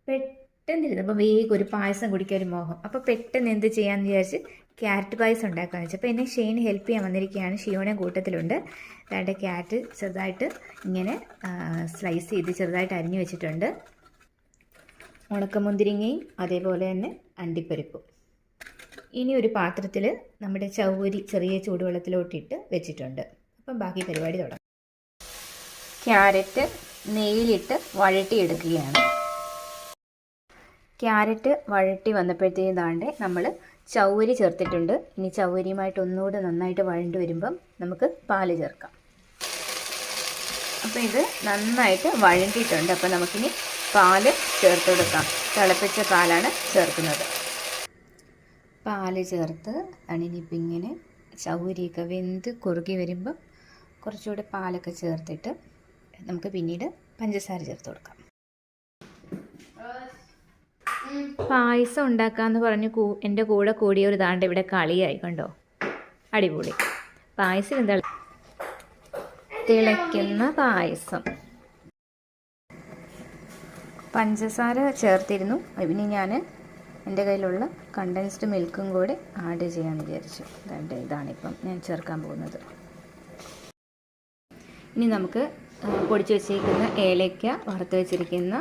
പെട്ടെന്നിരുന്നപ്പോൾ വേഗം ഒരു പായസം കുടിക്കാൻ ഒരു മോഹം. അപ്പോൾ പെട്ടെന്ന് എന്ത് ചെയ്യാമെന്ന് വിചാരിച്ച് ക്യാരറ്റ് പായസം ഉണ്ടാക്കാമെന്ന് വെച്ചു. അപ്പോൾ എന്നെ ഷെയ്ൻ ഹെൽപ്പ് ചെയ്യാൻ വന്നിരിക്കുകയാണ്. ഷിയോണയും കൂട്ടത്തിലുണ്ട്. അതായത് ക്യാരറ്റ് ചെറുതായിട്ട് ഇങ്ങനെ സ്ലൈസ് ചെയ്ത് ചെറുതായിട്ട് അരിഞ്ഞു വെച്ചിട്ടുണ്ട്. ഉണക്കമുന്തിരിങ്ങയും അതേപോലെ തന്നെ അണ്ടിപ്പരിപ്പും. ഇനി ഒരു പാത്രത്തിൽ നമ്മുടെ ചൗവരി ചെറിയ ചൂടുവെള്ളത്തിലോട്ടിട്ട് വെച്ചിട്ടുണ്ട്. അപ്പം ബാക്കി പരിപാടി തുടങ്ങാം. ക്യാരറ്റ് നെയ്യിലിട്ട് വഴട്ടിയെടുക്കുകയാണ്. ക്യാരറ്റ് വഴട്ടി വന്നപ്പോഴത്തേക്കും താണ്ടെ നമ്മൾ ചൗവരി ചേർത്തിട്ടുണ്ട്. ഇനി ചൗവരിയുമായിട്ട് ഒന്നുകൂടെ നന്നായിട്ട് വഴണ്ടി വരുമ്പം നമുക്ക് പാല് ചേർക്കാം. അപ്പോൾ ഇത് നന്നായിട്ട് വഴണ്ടിയിട്ടുണ്ട്. അപ്പോൾ നമുക്കിനി പാല് ചേർത്ത് കൊടുക്കാം. തിളപ്പിച്ച പാലാണ് ചേർക്കുന്നത്. പാല് ചേർത്ത് അണിനിപ്പം ഇങ്ങനെ ചൗവരിയൊക്കെ വെന്ത് കുറുകി വരുമ്പം കുറച്ചുകൂടെ പാലൊക്കെ ചേർത്തിട്ട് നമുക്ക് പിന്നീട് പഞ്ചസാര ചേർത്ത് കൊടുക്കാം. പായസം ഉണ്ടാക്കാമെന്ന് പറഞ്ഞ് എൻ്റെ കൂടെ കൂടിയ ഒരു താണ്ട് ഇവിടെ കളിയായി കണ്ടോ. അടിപൊളി പായസം. എന്താ തിളയ്ക്കുന്ന പായസം. പഞ്ചസാര ചേർത്തിരുന്നു. ഇനി ഞാൻ എൻ്റെ കയ്യിലുള്ള കണ്ടൻസ്ഡ് മിൽക്കും കൂടി ആഡ് ചെയ്യാമെന്ന് വിചാരിച്ചു. ഇതാണിപ്പം ഞാൻ ചേർക്കാൻ പോകുന്നത്. ഇനി നമുക്ക് പൊടിച്ച് വെച്ചിരിക്കുന്ന ഏലയ്ക്ക, വറുത്ത് വെച്ചിരിക്കുന്ന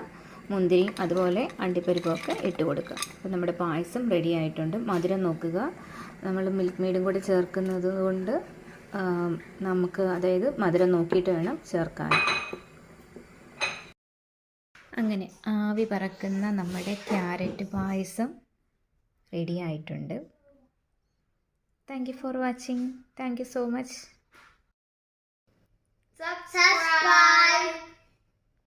മുന്തിരിയും അതുപോലെ അണ്ടിപ്പരിപ്പൊക്കെ ഇട്ട് കൊടുക്കുക. അപ്പോൾ നമ്മുടെ പായസം റെഡി ആയിട്ടുണ്ട്. മധുരം നോക്കുക. നമ്മൾ മിൽക്ക് മെയ്ഡും കൂടി ചേർക്കുന്നത് കൊണ്ട് നമുക്ക് അതായത് മധുരം നോക്കിയിട്ട് വേണം ചേർക്കാൻ. അങ്ങനെ ആവി പറക്കുന്ന നമ്മുടെ ക്യാരറ്റ് പായസം റെഡി ആയിട്ടുണ്ട്. Thank you for watching. Thank you so much. Subscribe.